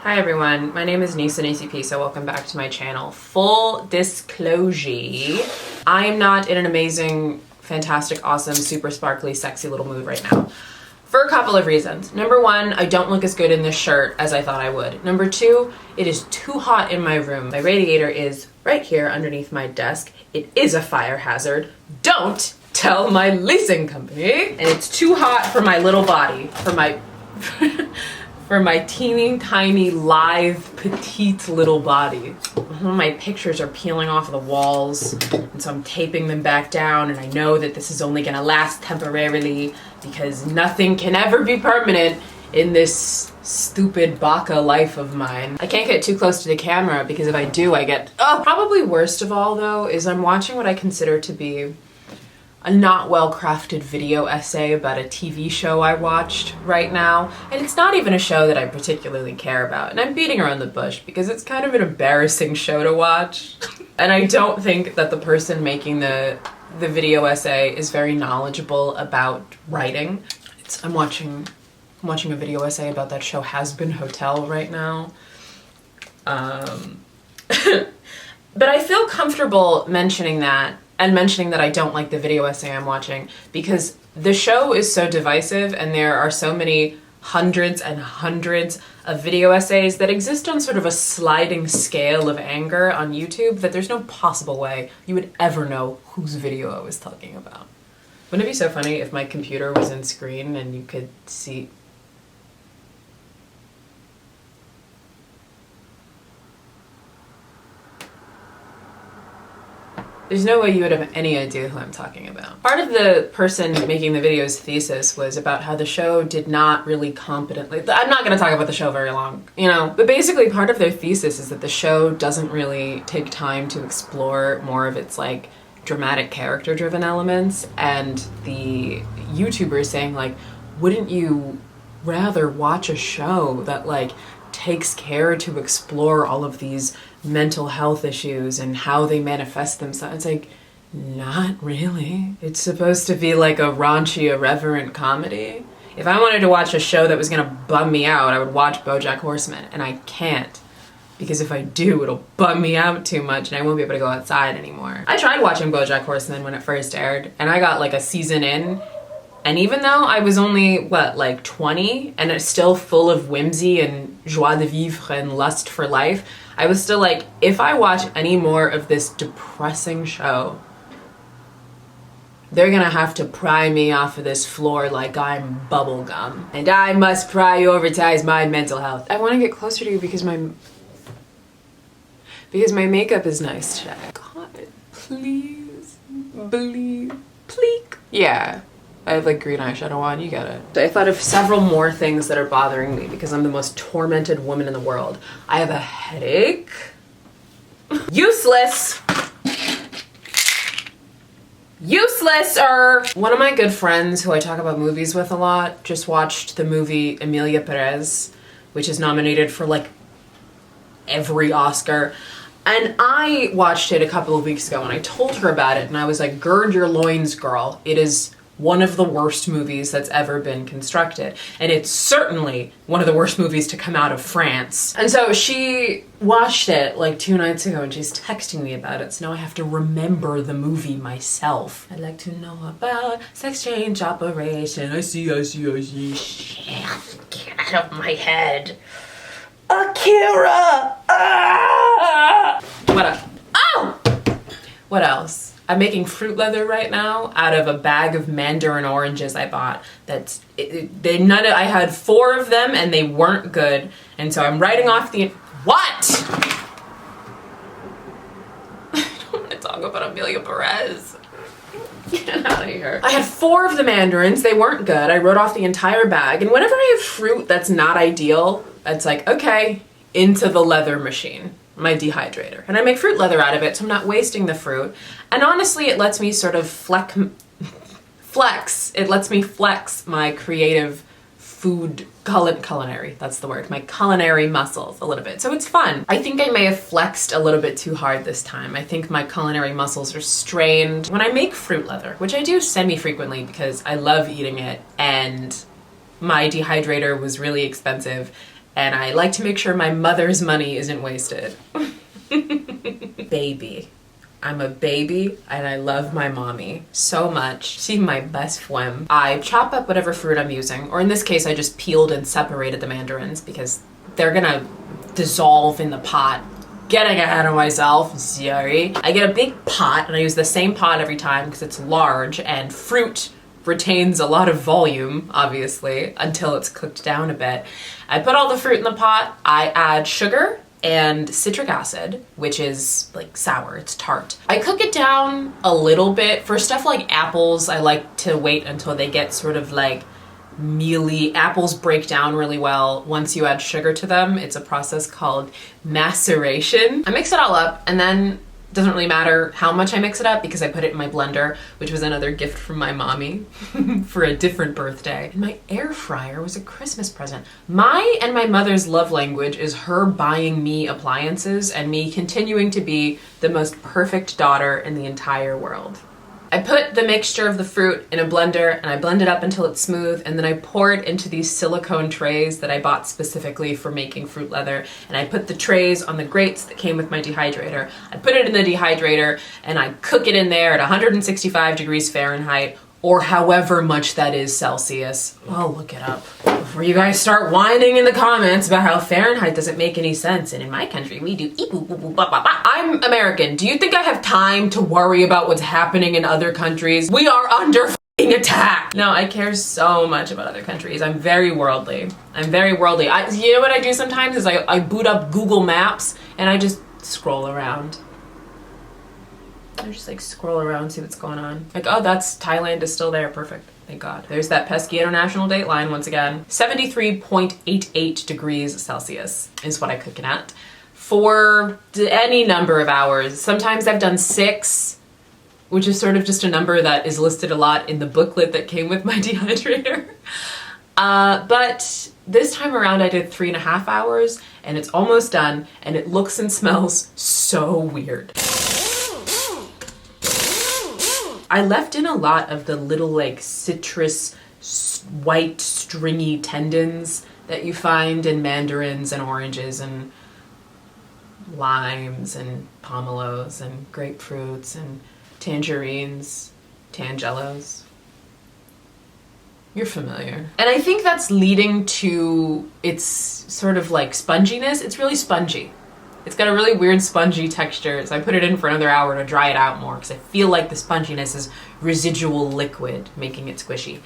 Hi everyone, my name is Nisa ACP, so welcome back to my channel. Full disclosure, I am not in an amazing, fantastic, awesome, super sparkly, sexy little mood right now. For a couple of reasons. Number one, I don't look as good in this shirt as I thought I would. Number two, it is too hot in my room. My radiator is right here underneath my desk. It is a fire hazard. Don't tell my leasing company. And it's too hot for my little body, for my for my teeny tiny live petite little body. My pictures are peeling off the walls, and so I'm taping them back down, and I know that this is only gonna last temporarily because nothing can ever be permanent in this stupid baka life of mine. I can't get too close to the camera because if I do, I get, Probably worst of all though is I'm watching what I consider to be a not well-crafted video essay about a TV show I watched right now. And it's not even a show that I particularly care about. And I'm beating around the bush because it's kind of an embarrassing show to watch. And I don't think that the person making the video essay is very knowledgeable about writing. I'm watching a video essay about that show Has Been Hotel right now. But I feel comfortable mentioning that, and mentioning that I don't like the video essay I'm watching because the show is so divisive and there are so many hundreds and hundreds of video essays that exist on sort of a sliding scale of anger on YouTube that there's no possible way you would ever know whose video I was talking about. Wouldn't it be so funny if my computer was in screen and you could see? There's no way you would have any idea who I'm talking about. Part of the person making the video's thesis was about how the show did not really competently, I'm not gonna talk about the show very long, but basically part of their thesis is that the show doesn't really take time to explore more of its like dramatic character driven elements, and the YouTuber is saying like, wouldn't you rather watch a show that like takes care to explore all of these mental health issues and how they manifest themselves? It's like, not really. It's supposed to be like a raunchy, irreverent comedy. If I wanted to watch a show that was gonna bum me out, I would watch BoJack Horseman, and I can't. Because if I do, it'll bum me out too much and I won't be able to go outside anymore. I tried watching BoJack Horseman when it first aired, and I got like a season in, and even though I was only, like 20, and it's still full of whimsy and joie de vivre and lust for life, I was still like, if I watch any more of this depressing show, they're gonna have to pry me off of this floor like I'm bubblegum. And I must prioritize my mental health. I wanna get closer to you because my makeup is nice today. God, please, believe, please. Yeah. I have like green eyeshadow on, you get it. I thought of several more things that are bothering me because I'm the most tormented woman in the world. I have a headache. Useless. Useless-er. One of my good friends who I talk about movies with a lot just watched the movie Emilia Perez, which is nominated for like every Oscar. And I watched it a couple of weeks ago and I told her about it and I was like, gird your loins, girl. It is one of the worst movies that's ever been constructed. And it's certainly one of the worst movies to come out of France. And so she watched it like 2 nights ago and she's texting me about it. So now I have to remember the movie myself. I'd like to know about sex change operation. I see. Shit, get out of my head. Akira! Ah! What else? I'm making fruit leather right now out of a bag of mandarin oranges I bought. I had 4 of them and they weren't good. And so I'm writing off the, what? I don't want to talk about Emilia Perez. Get out of here. I had 4 of the mandarins, they weren't good. I wrote off the entire bag. And whenever I have fruit that's not ideal, it's like, okay, into the leather machine, my dehydrator. And I make fruit leather out of it, so I'm not wasting the fruit. And honestly, it lets me sort of flex. It lets me flex my creative food, culinary, that's the word, my culinary muscles a little bit. So it's fun. I think I may have flexed a little bit too hard this time. I think my culinary muscles are strained. When I make fruit leather, which I do semi-frequently because I love eating it and my dehydrator was really expensive and I like to make sure my mother's money isn't wasted. Baby. I'm a baby and I love my mommy so much. She's my best friend. I chop up whatever fruit I'm using, or in this case I just peeled and separated the mandarins because they're gonna dissolve in the pot. Getting ahead of myself, sorry. I get a big pot and I use the same pot every time because it's large and fruit retains a lot of volume, obviously, until it's cooked down a bit. I put all the fruit in the pot, I add sugar and citric acid, which is like sour, it's tart. I cook it down a little bit. For stuff like apples, I like to wait until they get sort of like mealy. Apples break down really well once you add sugar to them. It's a process called maceration. I mix it all up and then it doesn't really matter how much I mix it up because I put it in my blender, which was another gift from my mommy for a different birthday. And my air fryer was a Christmas present. My and my mother's love language is her buying me appliances and me continuing to be the most perfect daughter in the entire world. I put the mixture of the fruit in a blender and I blend it up until it's smooth, and then I pour it into these silicone trays that I bought specifically for making fruit leather, and I put the trays on the grates that came with my dehydrator. I put it in the dehydrator and I cook it in there at 165 degrees Fahrenheit, or however much that is Celsius. I'll look it up before you guys start whining in the comments about how Fahrenheit doesn't make any sense, and in my country we do eep boop boop boop ba ba ba. I'm American. Do you think I have time to worry about what's happening in other countries? We are under f***ing attack. No, I care so much about other countries. I'm very worldly. I'm very worldly. You know what I do sometimes is I boot up Google Maps and I just scroll around. I just like scroll around, see what's going on. Like, oh, that's Thailand is still there. Perfect. Thank God. There's that pesky international date line once again. 73.88 degrees Celsius is what I cook it at for any number of hours. Sometimes I've done 6, which is sort of just a number that is listed a lot in the booklet that came with my dehydrator. But this time around I did 3.5 hours and it's almost done and it looks and smells so weird. I left in a lot of the little like citrus white stringy tendons that you find in mandarins and oranges and limes and pomelos and grapefruits and tangerines, tangelos. You're familiar. And I think that's leading to its sort of like sponginess. It's really spongy. It's got a really weird spongy texture, so I put it in for another hour to dry it out more because I feel like the sponginess is residual liquid, making it squishy.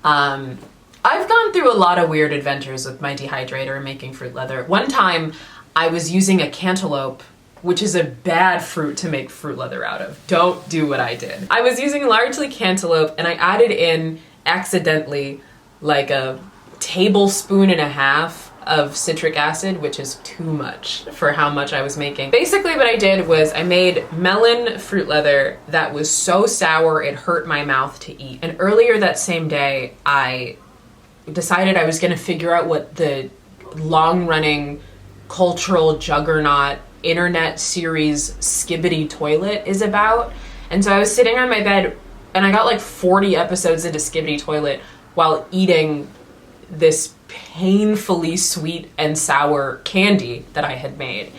I've gone through a lot of weird adventures with my dehydrator and making fruit leather. One time I was using a cantaloupe, which is a bad fruit to make fruit leather out of. Don't do what I did. I was using largely cantaloupe and I added in accidentally like a tablespoon and a half of citric acid, which is too much for how much I was making. Basically what I did was I made melon fruit leather that was so sour it hurt my mouth to eat. And earlier that same day, I decided I was gonna figure out what the long-running cultural juggernaut internet series Skibbity Toilet is about. And so I was sitting on my bed and I got like 40 episodes into Skibbity Toilet while eating this painfully sweet and sour candy that I had made.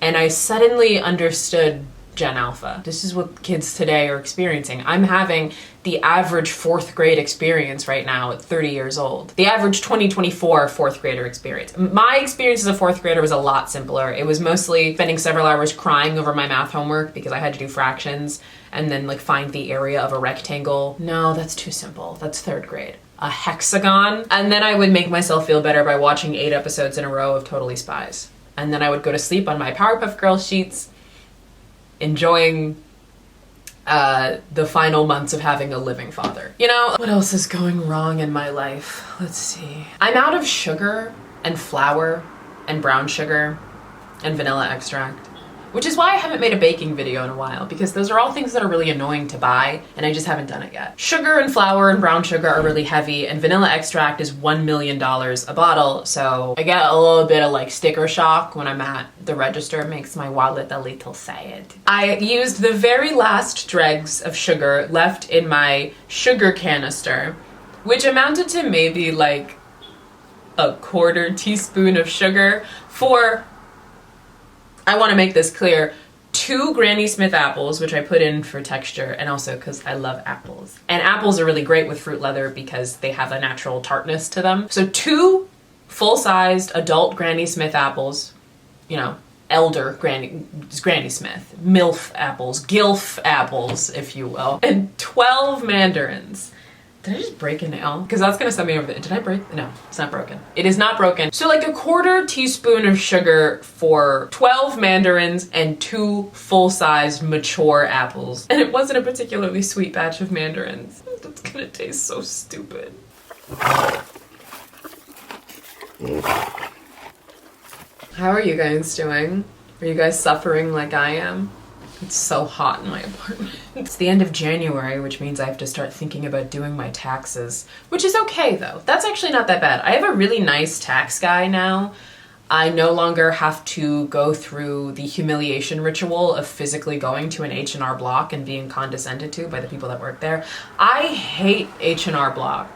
And I suddenly understood Gen Alpha. This is what kids today are experiencing. I'm having the average 4th grade experience right now at 30 years old. The average 2024 4th grader experience. My experience as a 4th grader was a lot simpler. It was mostly spending several hours crying over my math homework because I had to do fractions and then like find the area of a rectangle. No, that's too simple. That's 3rd grade. A hexagon. And then I would make myself feel better by watching 8 episodes in a row of Totally Spies. And then I would go to sleep on my Powerpuff Girls sheets, enjoying the final months of having a living father. You know, what else is going wrong in my life? Let's see. I'm out of sugar and flour and brown sugar and vanilla extract, which is why I haven't made a baking video in a while, because those are all things that are really annoying to buy and I just haven't done it yet. Sugar and flour and brown sugar are really heavy and vanilla extract is $1 million a bottle, so I get a little bit of like sticker shock when I'm at the register. It makes my wallet a little sad. I used the very last dregs of sugar left in my sugar canister, which amounted to maybe like a 1/4 teaspoon of sugar for, I want to make this clear, 2 Granny Smith apples, which I put in for texture and also because I love apples. And apples are really great with fruit leather because they have a natural tartness to them. So 2 full-sized adult Granny Smith apples, you know, elder Granny Smith, MILF apples, GILF apples, if you will, and 12 mandarins. Did I just break a nail? Because that's gonna send me over the, did I break? No, it's not broken. It is not broken. So like a 1/4 teaspoon of sugar for 12 mandarins and 2 full-sized mature apples. And it wasn't a particularly sweet batch of mandarins. It's gonna taste so stupid. How are you guys doing? Are you guys suffering like I am? It's so hot in my apartment. It's the end of January, which means I have to start thinking about doing my taxes, which is okay though. That's actually not that bad. I have a really nice tax guy now. I no longer have to go through the humiliation ritual of physically going to an H&R Block and being condescended to by the people that work there. I hate H&R Block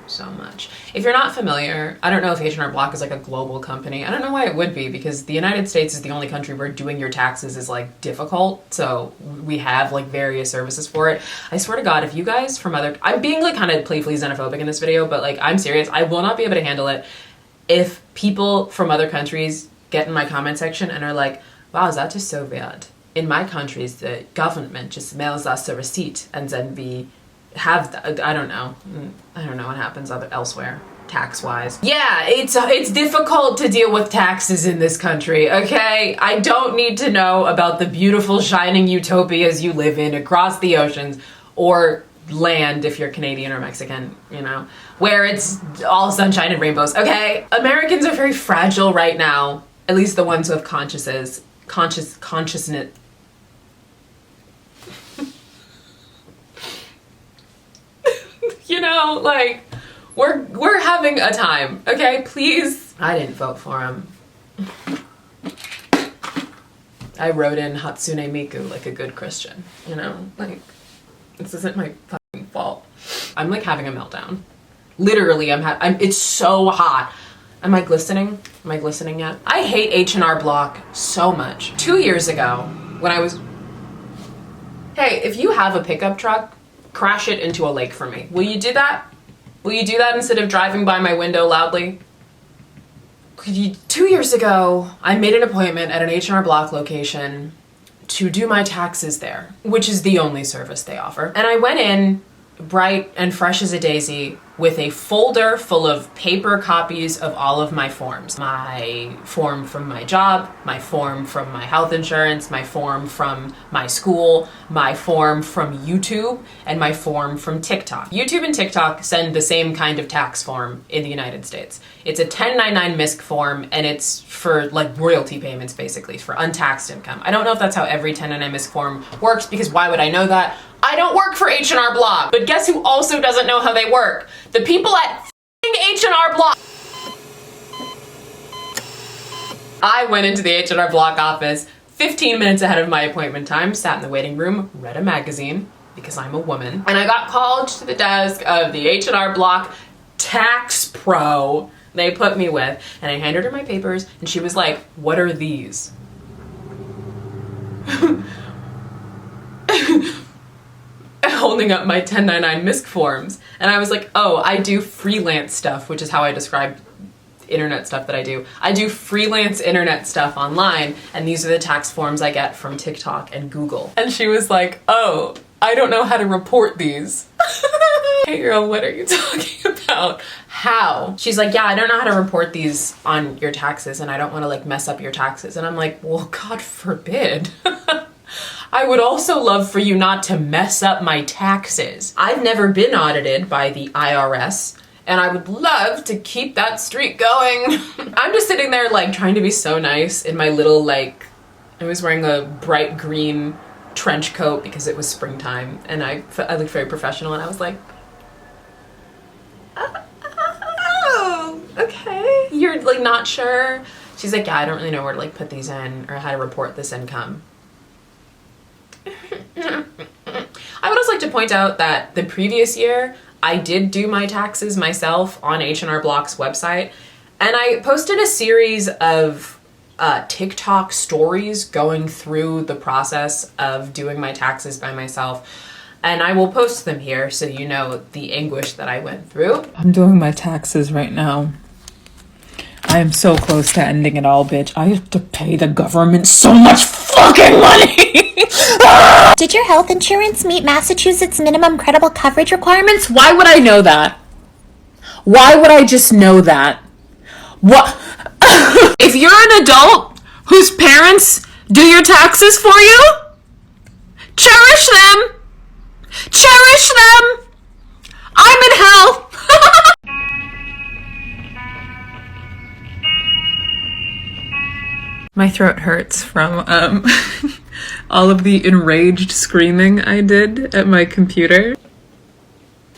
so much. If you're not familiar, I don't know if H&R Block is like a global company. I don't know why it would be, because the United States is the only country where doing your taxes is like difficult. So we have like various services for it. I swear to God, if you guys from other, I'm being like kind of playfully xenophobic in this video, but like I'm serious. I will not be able to handle it if people from other countries get in my comment section and are like, wow, that is so weird. In my countries, the government just mails us a receipt and then we have, I don't know what happens elsewhere tax-wise. Yeah, it's difficult to deal with taxes in this country, okay? I don't need to know about the beautiful shining utopias you live in across the oceans, or land if you're Canadian or Mexican, you know, where it's all sunshine and rainbows, okay? Americans are very fragile right now, at least the ones with consciousness. You know, like, we're having a time, okay? Please. I didn't vote for him. I wrote in Hatsune Miku like a good Christian, you know? Like, this isn't my fucking fault. I'm like having a meltdown. Literally, it's so hot. Am I glistening? Am I glistening yet? I hate H&R Block so much. 2 years ago, when I was... Hey, if you have a pickup truck, crash it into a lake for me. Will you do that? Will you do that instead of driving by my window loudly? 2 years ago, I made an appointment at an H&R Block location to do my taxes there, which is the only service they offer. And I went in bright and fresh as a daisy with a folder full of paper copies of all of my forms. My form from my job, my form from my health insurance, my form from my school, my form from YouTube, and my form from TikTok. YouTube and TikTok send the same kind of tax form in the United States. It's a 1099 MISC form, and it's for like royalty payments, basically, for untaxed income. I don't know if that's how every 1099 MISC form works, because why would I know that? I don't work for H&R Block. But guess who also doesn't know how they work? The people at H&R Block. I went into the H&R Block office 15 minutes ahead of my appointment time, sat in the waiting room, read a magazine, because I'm a woman, and I got called to the desk of the H&R Block tax pro they put me with, and I handed her my papers, and she was like, what are these? Holding up my 1099 MISC forms, and I was like, oh, I do freelance stuff, which is how I described internet stuff that I do. I do freelance internet stuff online, and these are the tax forms I get from TikTok and Google. And she was like, oh, I don't know how to report these. Hey girl, what are you talking about? How? She's like, yeah, I don't know how to report these on your taxes, and I don't want to like mess up your taxes. And I'm like, well, God forbid. I would also love for you not to mess up my taxes. I've never been audited by the IRS, and I would love to keep that streak going. I'm just sitting there like trying to be so nice in my little like, I was wearing a bright green trench coat because it was springtime, and I looked very professional, and I was like, oh, okay. You're like not sure? She's like, yeah, I don't really know where to like put these in or how to report this income. I would also like to point out that the previous year, I did do my taxes myself on H&R Block's website, and I posted a series of TikTok stories going through the process of doing my taxes by myself. And I will post them here so you know the anguish that I went through. I'm doing my taxes right now. I am so close to ending it all, bitch. I have to pay the government so much fucking money! Did your health insurance meet Massachusetts minimum credible coverage requirements? Why would I know that? Why would I just know that? What? If you're an adult whose parents do your taxes for you, cherish them! Cherish them! I'm in hell! My throat hurts from all of the enraged screaming I did at my computer.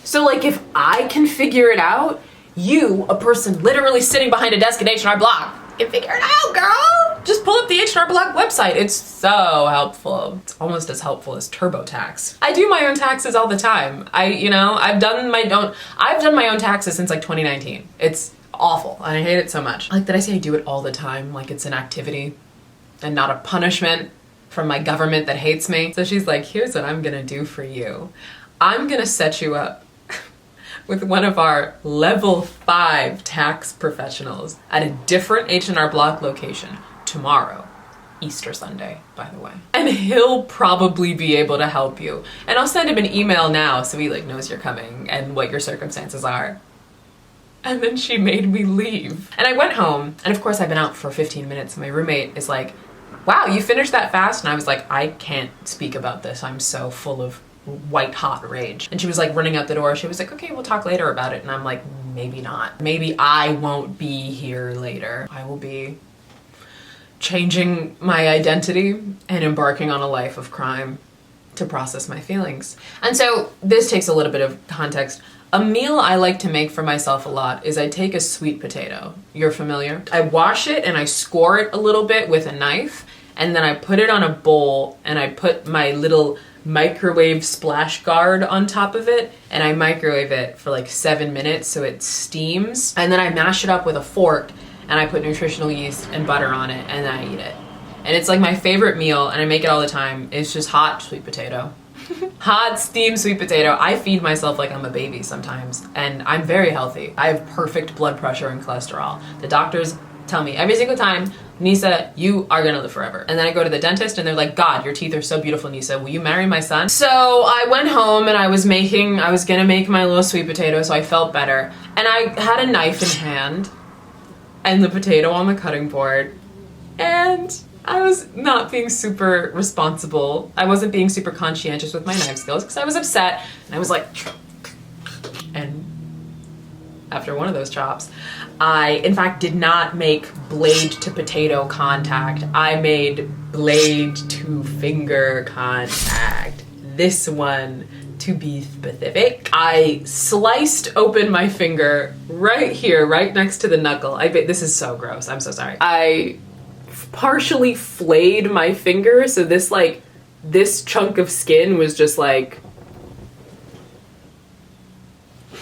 So like if I can figure it out, you, a person literally sitting behind a desk at H&R Block, can figure it out, girl! Just pull up the H&R Block website. It's so helpful. It's almost as helpful as TurboTax. I do my own taxes all the time. I've done my own taxes since like 2019. It's awful. I hate it so much. Like, did I say I do it all the time? Like it's an activity and not a punishment from my government that hates me. So she's like, here's what I'm gonna do for you. I'm gonna set you up with one of our level 5 tax professionals at a different H&R Block location tomorrow, Easter Sunday, by the way. And he'll probably be able to help you. And I'll send him an email now so he like knows you're coming and what your circumstances are. And then she made me leave. And I went home, and of course I've been out for 15 minutes, and my roommate is like, wow, you finished that fast? And I was like, I can't speak about this. I'm so full of white hot rage. And she was like running out the door. She was like, okay, we'll talk later about it. And I'm like, maybe not. Maybe I won't be here later. I will be changing my identity and embarking on a life of crime to process my feelings. And so this takes a little bit of context. A meal I like to make for myself a lot is I take a sweet potato. You're familiar? I wash it and I score it a little bit with a knife, and then I put it on a bowl and I put my little microwave splash guard on top of it, and I microwave it for like 7 minutes so it steams, and then I mash it up with a fork and I put nutritional yeast and butter on it, and then I eat it. And it's like my favorite meal, and I make it all the time. It's just hot sweet potato. Hot steamed sweet potato. I feed myself like I'm a baby sometimes, and I'm very healthy. I have perfect blood pressure and cholesterol. The doctors tell me every single time, Nisa, you are gonna live forever. And then I go to the dentist and they're like, God, your teeth are so beautiful, Nisa. Will you marry my son? So I went home and I was gonna make my little sweet potato, so I felt better. And I had a knife in hand and the potato on the cutting board, and I was not being super responsible. I wasn't being super conscientious with my knife skills because I was upset, and I was like, and after one of those chops, I, in fact, did not make blade to potato contact. I made blade to finger contact. This one, to be specific. I sliced open my finger right here, right next to the knuckle. This is so gross. I'm so sorry. I partially flayed my finger, so this chunk of skin was just like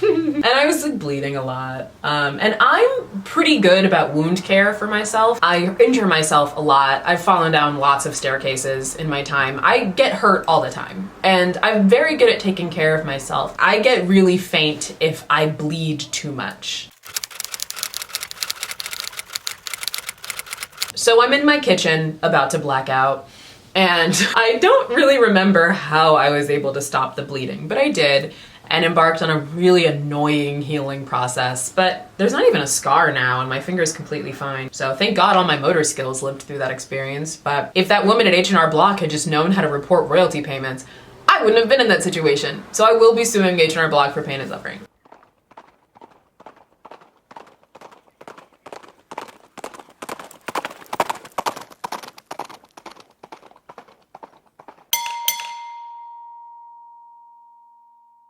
and I was like bleeding a lot. And I'm pretty good about wound care for myself. I injure myself a lot. I've fallen down lots of staircases in my time. I get hurt all the time. And I'm very good at taking care of myself. I get really faint if I bleed too much. So I'm in my kitchen about to black out, and I don't really remember how I was able to stop the bleeding, but I did, and embarked on a really annoying healing process. But there's not even a scar now, and my finger's completely fine. So thank God all my motor skills lived through that experience. But if that woman at H&R Block had just known how to report royalty payments, I wouldn't have been in that situation. So I will be suing H&R Block for pain and suffering.